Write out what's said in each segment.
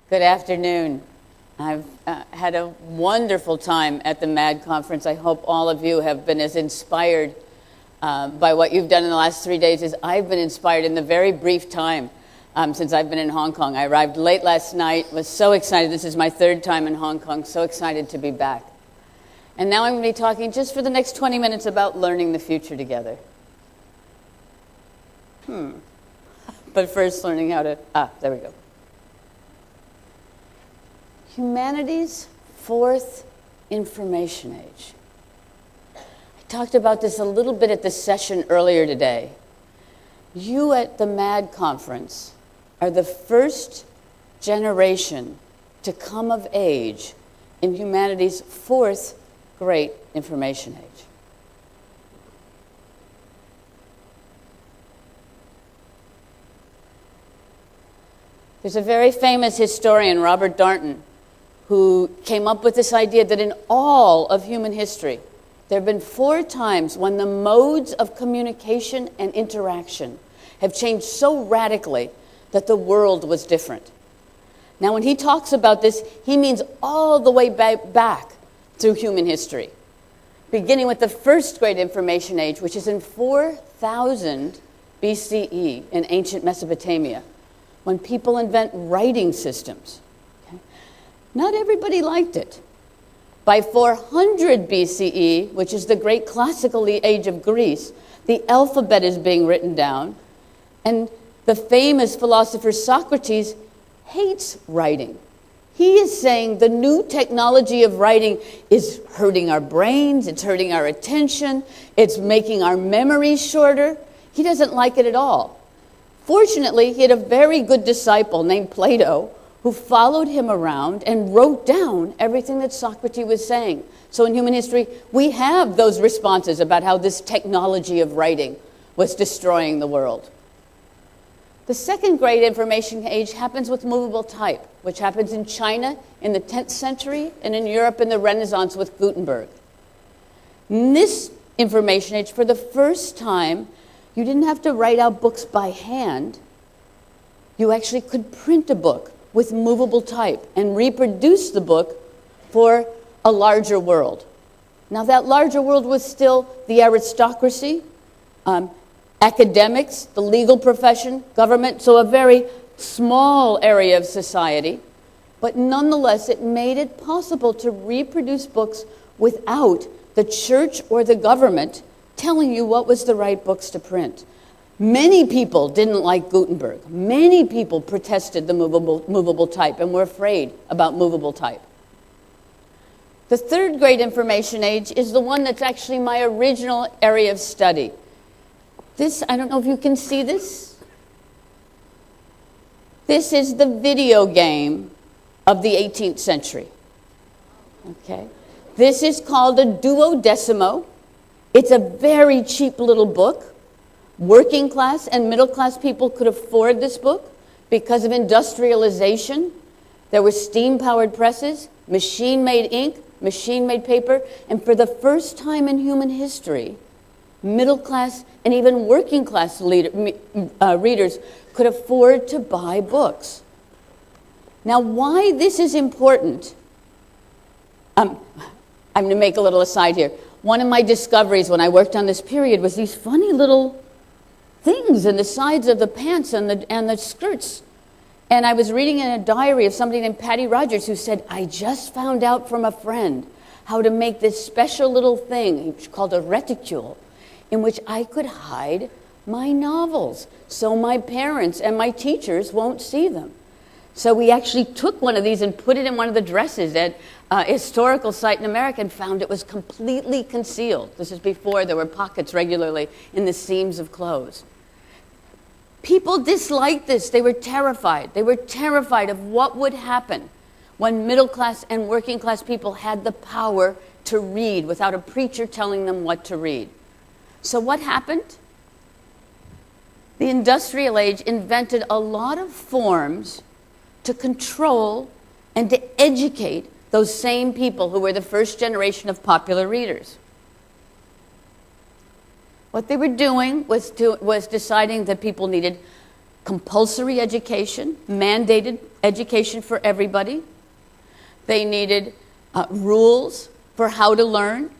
Good afternoon. I've had a wonderful time at the MaD conference. I hope all of you have been as inspired by what you've done in the last 3 days as I've been inspired in the very brief time since I've been in Hong Kong. I arrived late last night, was so excited. This is my third time in Hong Kong, so excited to be back. And now I'm going to be talking just for the next 20 minutes about learning the future together. But first learning how to, there we go. Humanities' fourth information age. I talked about this a little bit at the session earlier today. You at the MaD conference are the first generation to come of age in humanities' fourth great information age. There's a very famous historian, Robert Darnton, who came up with this idea that in all of human history, there have been 4 times when the modes of communication and interaction have changed so radically that the world was different. Now, when he talks about this, he means all the way back through human history, beginning with the first great information age, which is in 4000 BCE in ancient Mesopotamia, when people invent writing systems. Not everybody liked it. By 400 BCE, which is the great classical age of Greece, the alphabet is being written down, and the famous philosopher Socrates hates writing. He is saying the new technology of writing is hurting our brains, it's hurting our attention, it's making our memories shorter. He doesn't like it at all. Fortunately, he had a very good disciple named Plato who followed him around and wrote down everything that Socrates was saying. So in human history, we have those responses about how this technology of writing was destroying the world. The second great information age happens with movable type, which happens in China in the 10th century and in Europe in the Renaissance with Gutenberg. In this information age, for the first time, you didn't have to write out books by hand. You actually could print a book with movable type and reproduce the book for a larger world. Now, that larger world was still the aristocracy, academics, the legal profession, government, so a very small area of society. But nonetheless, it made it possible to reproduce books without the church or the government telling you what was the right books to print. Many people didn't like Gutenberg. Many people protested the movable type and were afraid about movable type. The third great information age is the one that's actually my original area of study. This, I don't know if you can see this. This is the video game of the 18th century. Okay. This is called a duodecimo. It's a very cheap little book. Working class and middle class people could afford this book because of industrialization. There were steam-powered presses, machine-made ink, machine-made paper, and for the first time in human history, middle class and even working class readers could afford to buy books. Now, why this is important, I'm going to make a little aside here. One of my discoveries when I worked on this period was these funny little things in the sides of the pants and the skirts. And I was reading in a diary of somebody named Patty Rogers who said, I just found out from a friend how to make this special little thing called a reticule in which I could hide my novels so my parents and my teachers won't see them. So we actually took one of these and put it in one of the dresses at a historical site in America and found it was completely concealed. This is before there were pockets regularly in the seams of clothes. People disliked this. They were terrified. They were terrified of what would happen when middle class and working class people had the power to read without a preacher telling them what to read. So what happened? The industrial age invented a lot of forms to control and to educate those same people who were the first generation of popular readers. What they were doing was deciding that people needed compulsory education, mandated education for everybody. They needed rules for how to learn.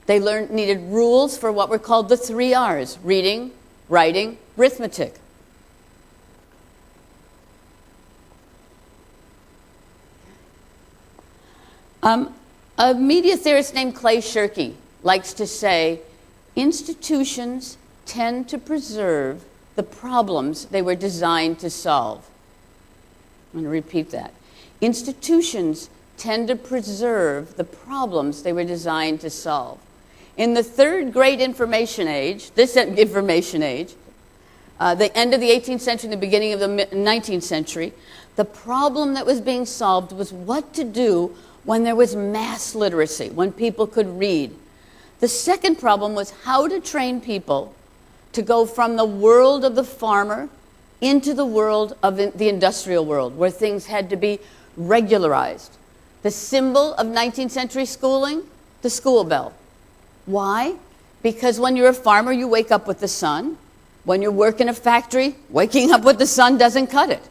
They needed rules for what were called the 3 R's: reading, writing, arithmetic. A media theorist named Clay Shirky likes to say, institutions tend to preserve the problems they were designed to solve. I'm going to repeat that. Institutions tend to preserve the problems they were designed to solve. In the third great information age, this information age, the end of the 18th century, the beginning of the 19th century, the problem that was being solved was what to do when there was mass literacy, when people could read. The second problem was how to train people to go from the world of the farmer into the world of the industrial world, where things had to be regularized. The symbol of 19th century schooling, the school bell. Why? Because when you're a farmer, you wake up with the sun. When you work in a factory, waking up with the sun doesn't cut it,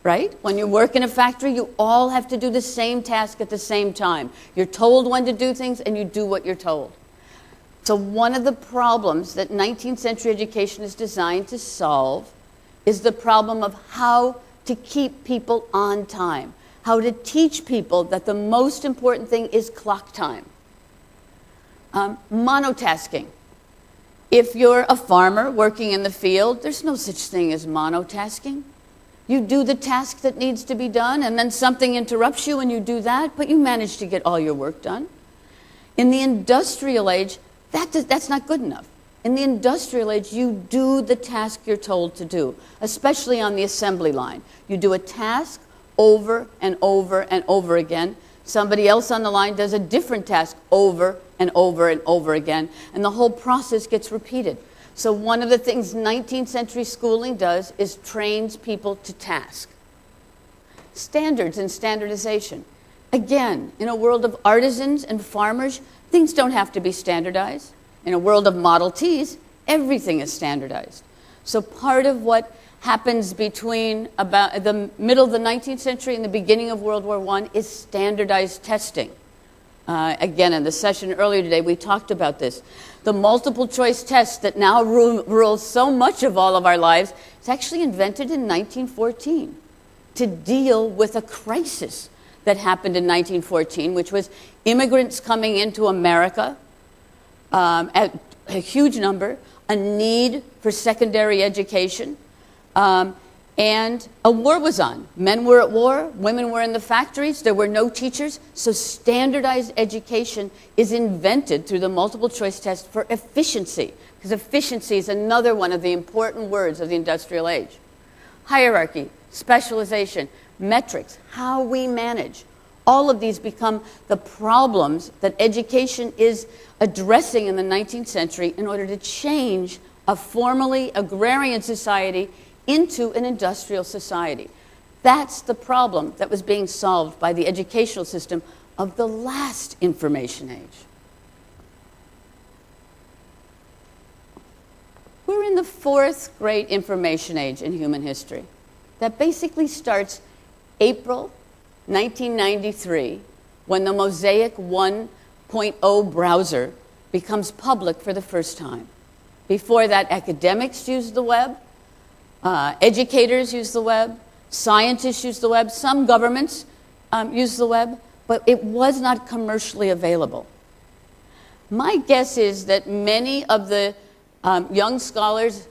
right? When you work in a factory, you all have to do the same task at the same time. You're told when to do things, and you do what you're told. So one of the problems that 19th century education is designed to solve is the problem of how to keep people on time, how to teach people that the most important thing is clock time. Monotasking. If you're a farmer working in the field, there's no such thing as monotasking. You do the task that needs to be done, and then something interrupts you and you do that, but you manage to get all your work done. In the industrial age, that's not good enough. In the industrial age, you do the task you're told to do, especially on the assembly line. You do a task over and over and over again. Somebody else on the line does a different task over and over and over again, and the whole process gets repeated. So one of the things 19th century schooling does is trains people to task. Standards and standardization. Again, in a world of artisans and farmers, things don't have to be standardized. In a world of Model Ts, everything is standardized. So part of what happens between about the middle of the 19th century and the beginning of World War I is standardized testing. Again, in the session earlier today, we talked about this. The multiple choice test that now rules so much of all of our lives is actually invented in 1914 to deal with a crisis that happened in 1914, which was immigrants coming into America at a huge number, a need for secondary education, and a war was on. Men were at war, women were in the factories, there were no teachers, so standardized education is invented through the multiple choice test for efficiency, because efficiency is another one of the important words of the industrial age. Hierarchy, specialization, metrics, how we manage. All of these become the problems that education is addressing in the 19th century in order to change a formerly agrarian society into an industrial society. That's the problem that was being solved by the educational system of the last information age. We're in the fourth great information age in human history. That basically starts April 1993, when the Mosaic 1.0 browser becomes public for the first time. Before that, academics used the web, educators used the web, scientists used the web, some governments used the web, but it was not commercially available. My guess is that many of the young scholars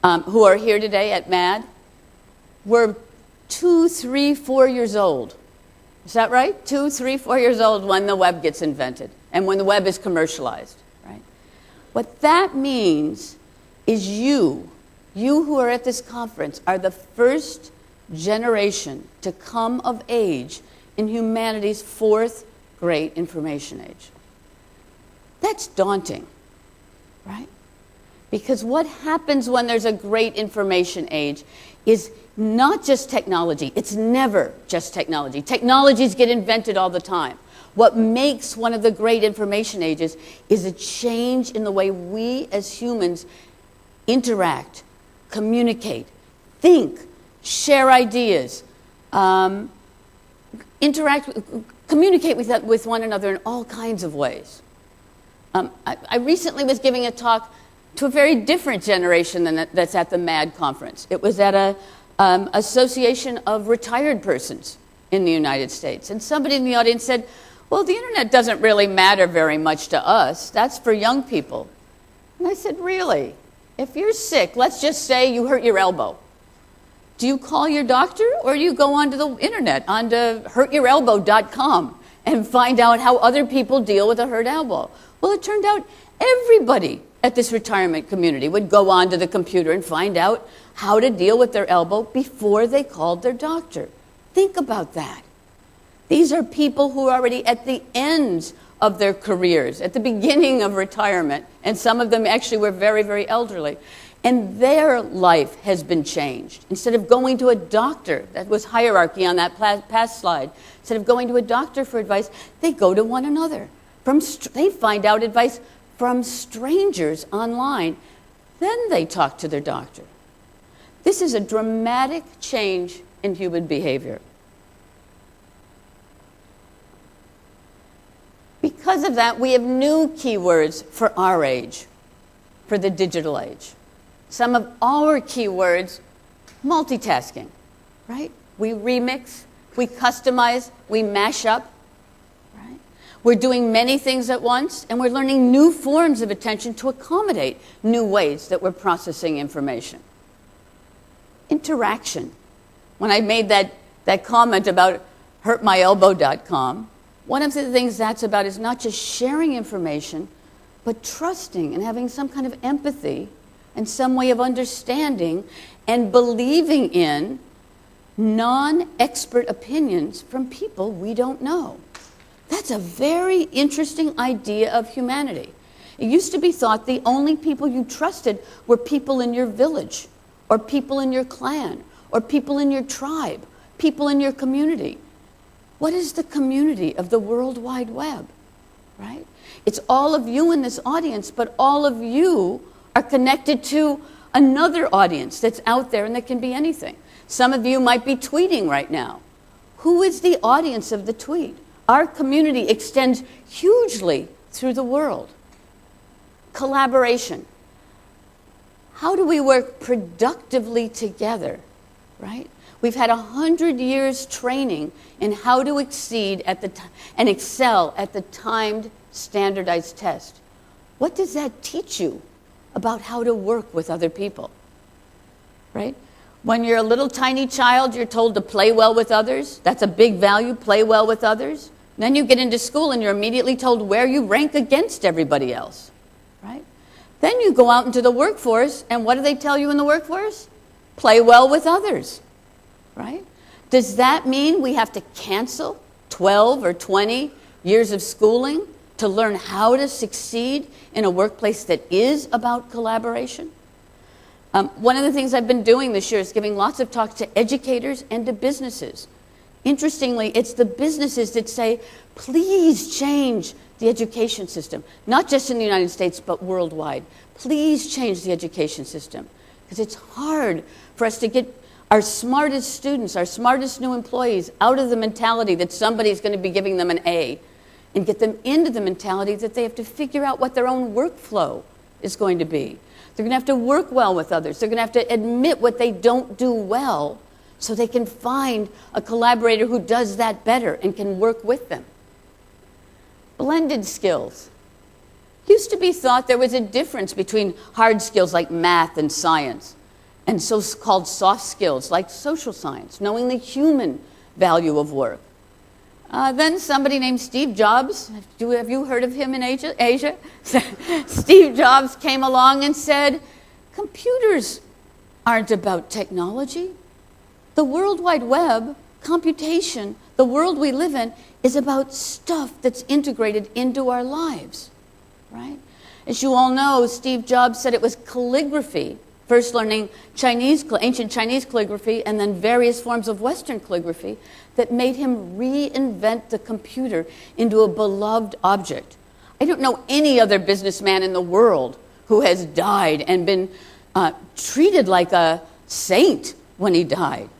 who are here today at MaD were 2, 3, 4 years old. Is that right? 2, 3, 4 years old when the web gets invented and when the web is commercialized, right? What that means is you who are at this conference are the first generation to come of age in humanity's fourth great information age. That's daunting, right? Because what happens when there's a great information age is not just technology. It's never just technology. Technologies get invented all the time. What makes one of the great information ages is a change in the way we as humans interact, communicate, think, share ideas, communicate with one another in all kinds of ways. I recently was giving a talk to a very different generation than that's at the MaD conference. It was at a association of retired persons in the United States. And somebody in the audience said, well, the internet doesn't really matter very much to us. That's for young people. And I said, really? If you're sick, let's just say you hurt your elbow. Do you call your doctor, or do you go onto the internet, onto hurtyourelbow.com, and find out how other people deal with a hurt elbow? Well, it turned out everybody at this retirement community would go onto the computer and find out how to deal with their elbow before they called their doctor. Think about that. These are people who are already at the ends of their careers, at the beginning of retirement, and some of them actually were very, very elderly. And their life has been changed. Instead of going to a doctor, that was hierarchy on that past slide, instead of going to a doctor for advice, they go to one another. They find out advice from strangers online. Then they talk to their doctor. This is a dramatic change in human behavior. Because of that, we have new keywords for our age, for the digital age. Some of our keywords, multitasking, right? We remix, we customize, we mash up, right? We're doing many things at once, and we're learning new forms of attention to accommodate new ways that we're processing information. Interaction. When I made that comment about hurtmyelbow.com, one of the things that's about is not just sharing information, but trusting and having some kind of empathy and some way of understanding and believing in non-expert opinions from people we don't know. That's a very interesting idea of humanity. It used to be thought the only people you trusted were people in your village, or people in your clan, or people in your tribe, people in your community. What is the community of the World Wide Web, right? It's all of you in this audience, but all of you are connected to another audience that's out there, and that can be anything. Some of you might be tweeting right now. Who is the audience of the tweet? Our community extends hugely through the world. Collaboration. How do we work productively together, right? We've had 100 years training in how to exceed and excel at the timed standardized test. What does that teach you about how to work with other people, right? When you're a little tiny child, you're told to play well with others. That's a big value, play well with others. Then you get into school and you're immediately told where you rank against everybody else, right? Then you go out into the workforce, and what do they tell you in the workforce? Play well with others, right? Does that mean we have to cancel 12 or 20 years of schooling to learn how to succeed in a workplace that is about collaboration? One of the things I've been doing this year is giving lots of talks to educators and to businesses. Interestingly, it's the businesses that say, please change the education system, not just in the United States, but worldwide. Please change the education system, because it's hard for us to get our smartest students, our smartest new employees out of the mentality that somebody's going to be giving them an A, and get them into the mentality that they have to figure out what their own workflow is going to be. They're going to have to work well with others. They're going to have to admit what they don't do well so they can find a collaborator who does that better and can work with them. Blended skills. Used to be thought there was a difference between hard skills like math and science and so-called soft skills like social science, knowing the human value of work. Then somebody named Steve Jobs, have you heard of him in Asia? Steve Jobs came along and said, computers aren't about technology. The World Wide Web, computation, the world we live in, is about stuff that's integrated into our lives, right? As you all know, Steve Jobs said it was calligraphy, first learning ancient Chinese calligraphy and then various forms of Western calligraphy, that made him reinvent the computer into a beloved object. I don't know any other businessman in the world who has died and been treated like a saint when he died,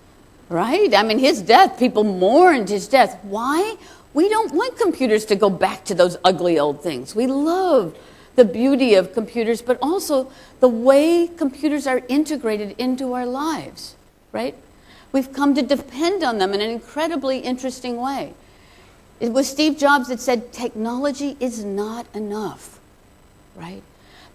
right? I mean, his death, people mourned his death. Why? We don't want computers to go back to those ugly old things. We love the beauty of computers, but also the way computers are integrated into our lives, right? We've come to depend on them in an incredibly interesting way. It was Steve Jobs that said, technology is not enough, right?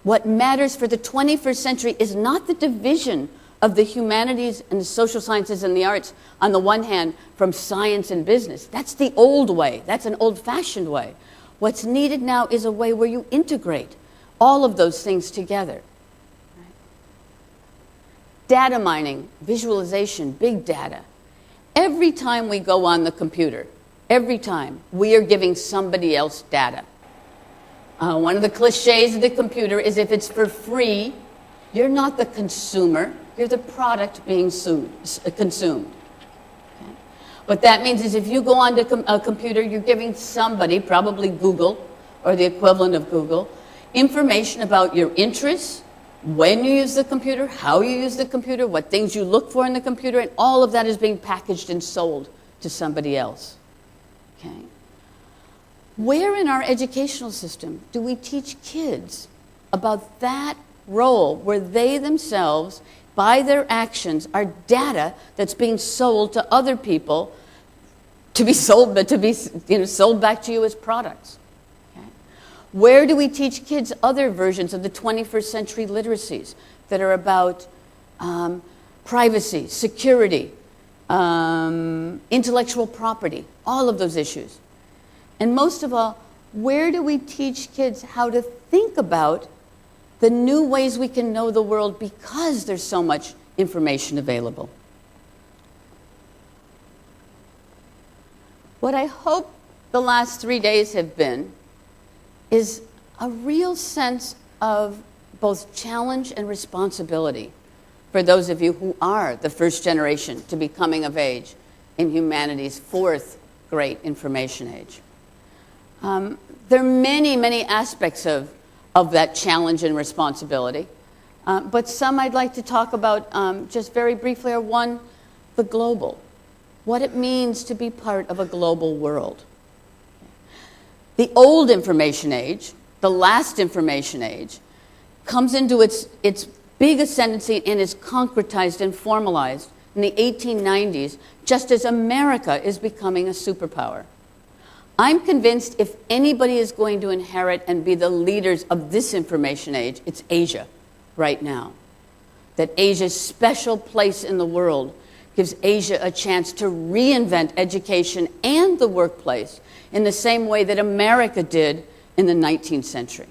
What matters for the 21st century is not the division of the humanities and the social sciences and the arts on the one hand from science and business. That's the old way. That's an old-fashioned way. What's needed now is a way where you integrate all of those things together. Right? Data mining, visualization, big data. Every time we go on the computer, every time, we are giving somebody else data. One of the cliches of the computer is if it's for free, you're not the consumer, you're the product being consumed. Okay? What that means is if you go onto a computer, you're giving somebody, probably Google or the equivalent of Google, information about your interests, when you use the computer, how you use the computer, what things you look for in the computer, and all of that is being packaged and sold to somebody else. Okay? Where in our educational system do we teach kids about that role where they themselves, by their actions, are data that's being sold to other people to be sold, but to be sold back to you as products? Okay? Where do we teach kids other versions of the 21st century literacies that are about privacy, security, intellectual property, all of those issues? And most of all, where do we teach kids how to think about the new ways we can know the world because there's so much information available? What I hope the last 3 days have been is a real sense of both challenge and responsibility for those of you who are the first generation to be coming of age in humanity's fourth great information age. There are many, many aspects of that challenge and responsibility, but some I'd like to talk about just very briefly are one, the global, what it means to be part of a global world. The old information age, the last information age, comes into its big ascendancy and is concretized and formalized in the 1890s, just as America is becoming a superpower. I'm convinced if anybody is going to inherit and be the leaders of this information age, it's Asia right now. That Asia's special place in the world gives Asia a chance to reinvent education and the workplace in the same way that America did in the 19th century.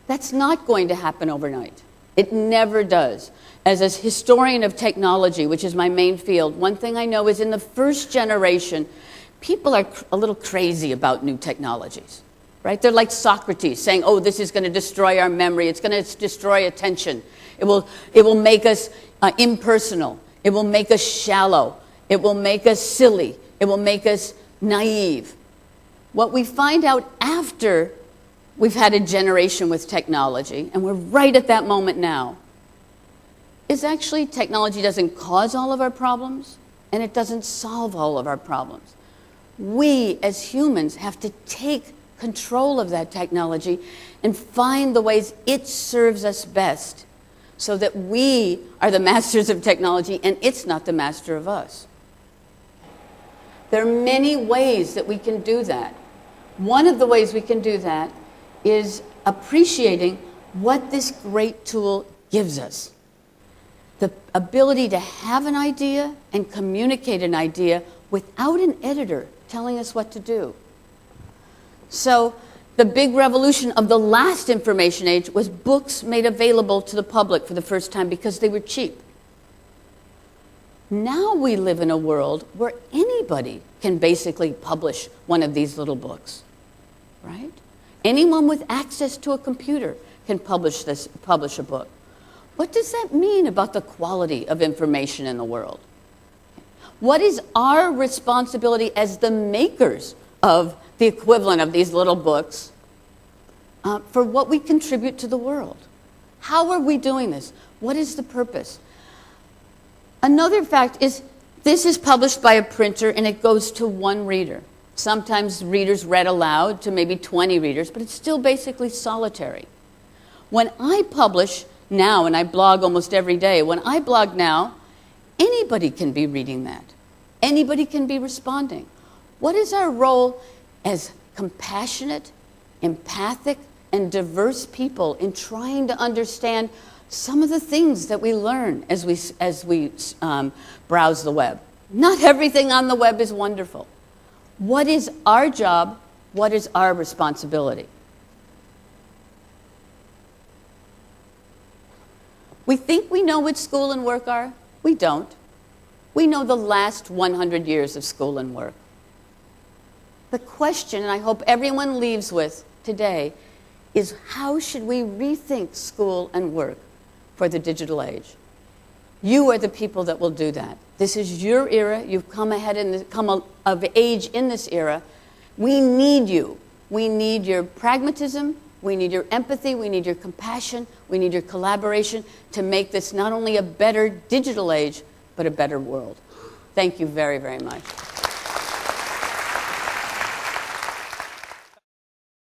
That's not going to happen overnight. It never does. As a historian of technology, which is my main field, one thing I know is in the first generation, people are a little crazy about new technologies, right? They're like Socrates saying, oh, this is going to destroy our memory. It's going to destroy attention. It will make us impersonal. It will make us shallow. It will make us silly. It will make us naive. What we find out after we've had a generation with technology, and we're right at that moment now, is actually technology doesn't cause all of our problems, and it doesn't solve all of our problems. We, as humans, have to take control of that technology and find the ways it serves us best so that we are the masters of technology and it's not the master of us. There are many ways that we can do that. One of the ways we can do that is appreciating what this great tool gives us. The ability to have an idea and communicate an idea without an editor telling us what to do. So the big revolution of the last information age was books made available to the public for the first time because they were cheap. Now we live in a world where anybody can basically publish one of these little books, right? Anyone with access to a computer can publish a book. What does that mean about the quality of information in the world? What is our responsibility as the makers of the equivalent of these little books for what we contribute to the world? How are we doing this? What is the purpose? Another fact is this is published by a printer and it goes to one reader. Sometimes readers read aloud to maybe 20 readers, but it's still basically solitary. When I publish now, and I blog almost every day, when I blog now, anybody can be reading that. Anybody can be responding. What is our role as compassionate, empathic, and diverse people in trying to understand some of the things that we learn as we browse the web? Not everything on the web is wonderful. What is our job? What is our responsibility? We think we know what school and work are. We don't. We know the last 100 years of school and work. The question, and I hope everyone leaves with today, is how should we rethink school and work for the digital age? You are the people that will do that. This is your era. You've come ahead and come of age in this era. We need you. We need your pragmatism. We need your empathy. We need your compassion. We need your collaboration to make this not only a better digital age, but a better world. Thank you very, very much.